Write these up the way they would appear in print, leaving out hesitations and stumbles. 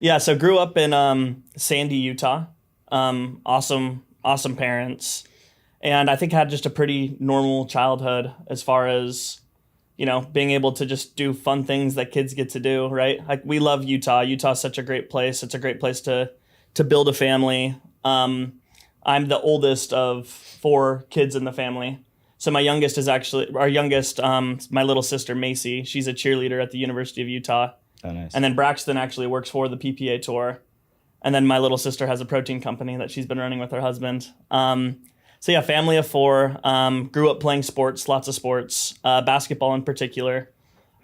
Yeah, so grew up in Sandy, Utah. Awesome parents. And I think had just a pretty normal childhood as far as, being able to just do fun things that kids get to do, right? Like we love Utah. Utah's such a great place. It's a great place to build a family. I'm the oldest of four kids in the family. So my youngest is actually our youngest, my little sister Macy. She's a cheerleader at the University of Utah. Oh, nice. And then Braxton actually works for the PPA tour. And then my little sister has a protein company that she's been running with her husband. So yeah, family of four. Grew up playing sports, lots of sports, basketball in particular.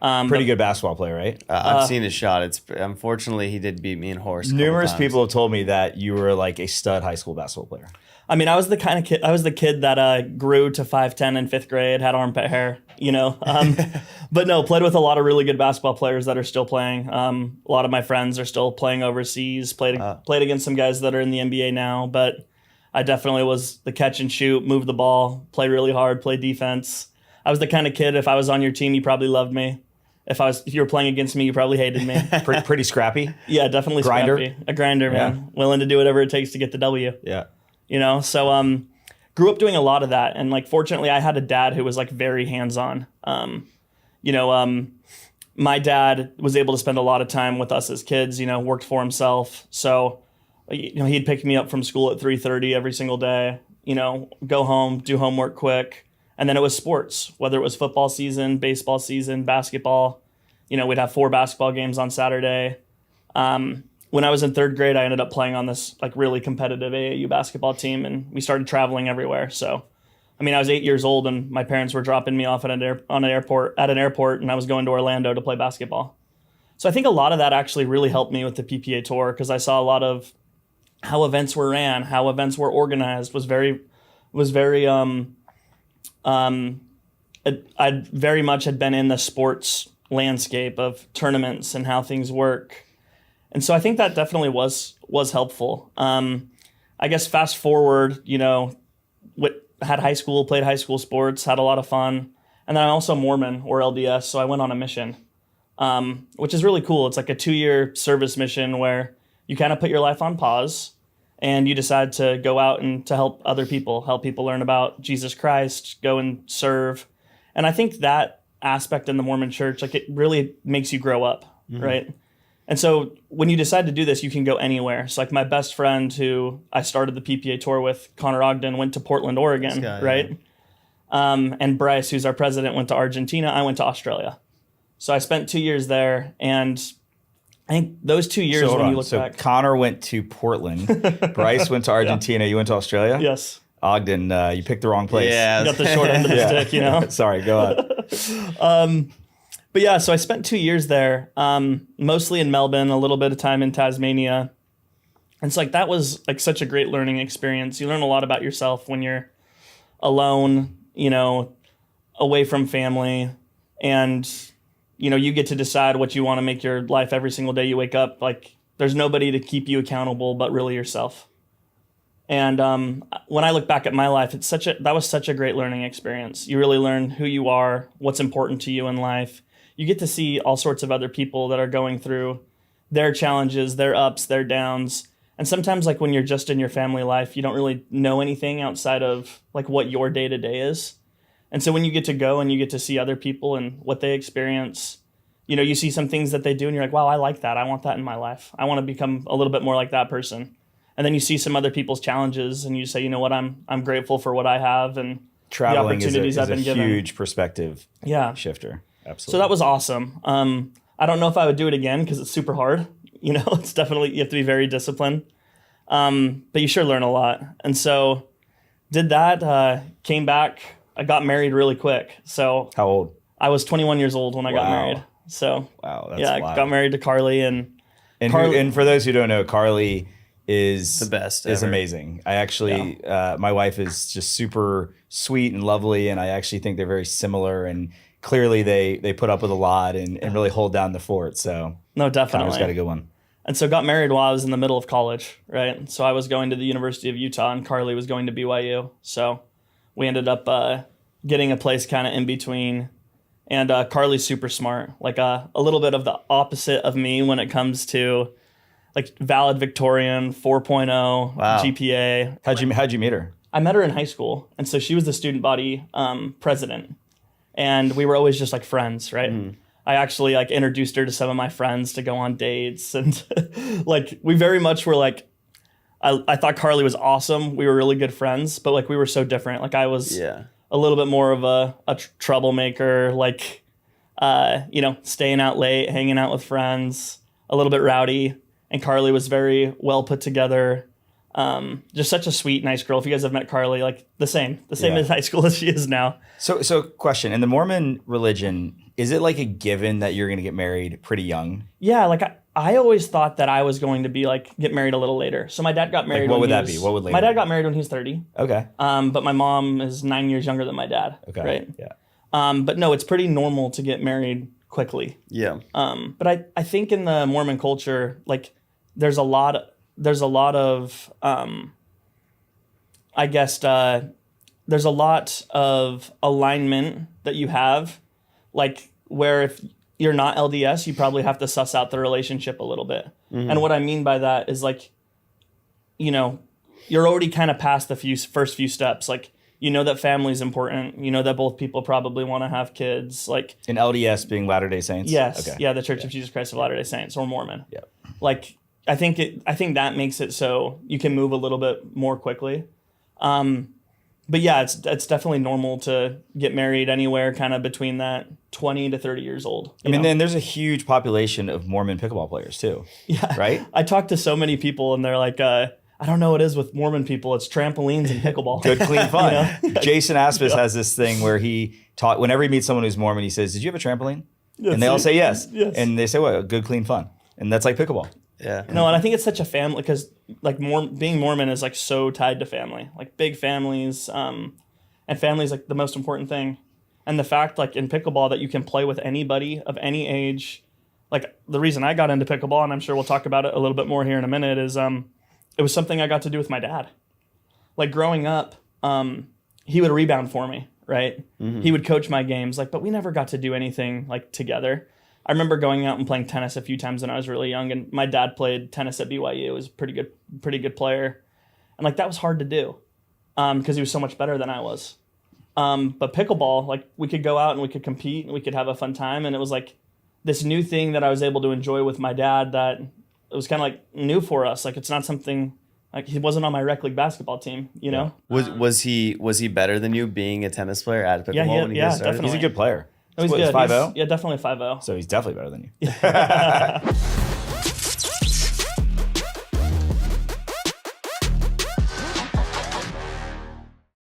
Pretty good basketball player, right? I've seen his shot. It's unfortunately he did beat me in horse. Numerous people have told me that you were like a stud high school basketball player. I mean, I was the kind of kid. I was the kid that grew to 5'10" in fifth grade, had armpit hair, But no, played with a lot of really good basketball players that are still playing. A lot of my friends are still playing overseas. Played against some guys that are in the NBA now, but I definitely was the catch and shoot, move the ball, play really hard, play defense. I was the kind of kid. If I was on your team, you probably loved me. If you were playing against me, you probably hated me. Pretty scrappy. Yeah, definitely Grinder? scrappy. A grinder, Yeah. man. Willing to do whatever it takes to get the W. Yeah. So grew up doing a lot of that, and like fortunately I had a dad who was like very hands-on. My dad was able to spend a lot of time with us as kids, worked for himself. So he'd pick me up from school at 3:30 every single day, go home, do homework quick, and then it was sports, whether it was football season, baseball season, basketball. We'd have 4 basketball games on Saturday. When I was in third grade, I ended up playing on this like really competitive AAU basketball team, and we started traveling everywhere. So, I mean, I was 8 years old, and my parents were dropping me off at an airport, and I was going to Orlando to play basketball. So I think a lot of that actually really helped me with the PPA tour because I saw a lot of how events were ran, how events were organized. I very much had been in the sports landscape of tournaments and how things work. And so I think that definitely was helpful. I guess fast forward, played high school sports, had a lot of fun. And then I'm also Mormon or LDS, so I went on a mission, which is really cool. It's like a 2-year service mission where you kind of put your life on pause and you decide to go out and to help people learn about Jesus Christ, go and serve. And I think that aspect in the Mormon church, like it really makes you grow up, right? And so when you decide to do this, you can go anywhere. So like my best friend who I started the PPA tour with, Connor Ogden, went to Portland, Oregon, right? Yeah. And Bryce, who's our president, went to Argentina. I went to Australia. So I spent 2 years there. And I think those 2 years when you look back. Connor went to Portland. Bryce went to Argentina. Yeah. You went to Australia? Yes. Ogden, you picked the wrong place. Yeah. You got the short end of the stick, Sorry, go on. But yeah, so I spent 2 years there, mostly in Melbourne, a little bit of time in Tasmania. And it's like that was like such a great learning experience. You learn a lot about yourself when you're alone, away from family. And, you get to decide what you want to make your life every single day you wake up. Like there's nobody to keep you accountable but really yourself. And when I look back at my life, that was such a great learning experience. You really learn who you are, what's important to you in life. You get to see all sorts of other people that are going through their challenges, their ups, their downs. And sometimes like when you're just in your family life, you don't really know anything outside of like what your day-to-day is. And so when you get to go and you get to see other people and what they experience, you see some things that they do and you're like, wow, I like that. I want that in my life. I want to become a little bit more like that person. And then you see some other people's challenges and you say, you know what, I'm grateful for what I have and traveling the opportunities I've been given. Huge perspective shifter. Absolutely. So that was awesome. I don't know if I would do it again because it's super hard. It's definitely, you have to be very disciplined. But you sure learn a lot. And so did that, came back. I got married really quick. So how old? I was 21 years old when I got married. So wow, that's wild. I got married to Carly and for those who don't know, Carly is the best. Is amazing. I actually, my wife is just super sweet and lovely, and I actually think they're very similar. And clearly, they put up with a lot and really hold down the fort. So no, definitely, Connor's got a good one. And so got married while I was in the middle of college, right? So I was going to the University of Utah, and Carly was going to BYU. So we ended up getting a place kind of in between. And Carly's super smart, like a little bit of the opposite of me when it comes to like valedictorian, 4.0 Wow. GPA. How'd you meet her? I met her in high school, and so she was the student body president, and we were always just like friends, right? I actually like introduced her to some of my friends to go on dates, and like we very much were like, I thought Carly was awesome. We were really good friends, but like we were so different. Like I was a little bit more of a troublemaker, like staying out late, hanging out with friends, a little bit rowdy, and Carly was very well put together. Just such a sweet, nice girl. If you guys have met Carly, like the same in high school as she is now. So question, in the Mormon religion, is it like a given that you're going to get married pretty young? Yeah, like I always thought that I was going to be like get married a little later. So my dad got married. What would that be? What would later? My dad got married when he was 30. Okay. But my mom is 9 years younger than my dad. Okay. Right. Yeah. But no, it's pretty normal to get married quickly. Yeah. But I think in the Mormon culture, like there's a lot of there's a lot of alignment that you have, like where if you're not LDS, you probably have to suss out the relationship a little bit. And what I mean by that is like, you're already kind of past the first few steps. Like, that family is important. That both people probably want to have kids. Like in LDS being Latter-day Saints? Yes. Okay. Yeah, the Church of Jesus Christ of Latter-day Saints or Mormon. Yeah. Like I think that makes it so you can move a little bit more quickly. But yeah, it's definitely normal to get married anywhere kind of between that 20 to 30 years old. I mean, then there's a huge population of Mormon pickleball players too. Yeah. Right? I talked to so many people and they're like, I don't know what it is with Mormon people. It's trampolines and pickleball. Good, clean fun. Jason Aspis has this thing where he taught, whenever he meets someone who's Mormon, he says, "Did you have a trampoline?" And they all say yes. And they say, "What? Good, clean fun." And that's like pickleball. Yeah. No, and I think it's such a family because like being Mormon is like so tied to family, like big families, and family is like the most important thing. And the fact like in pickleball that you can play with anybody of any age, like the reason I got into pickleball, and I'm sure we'll talk about it a little bit more here in a minute, is it was something I got to do with my dad. Like growing up, he would rebound for me, right? He would coach my games, like, but we never got to do anything like together. I remember going out and playing tennis a few times when I was really young, and my dad played tennis at BYU. He was a pretty good player. And like that was hard to do because he was so much better than I was. But pickleball, like we could go out and we could compete and we could have a fun time. And it was like this new thing that I was able to enjoy with my dad that it was kind of like new for us. Like it's not something like he wasn't on my rec league basketball team, Was he better than you being a tennis player at pickleball when you started? Definitely. He's a good player. He's good. good. 5-0? Yeah, definitely 5-0. So he's definitely better than you.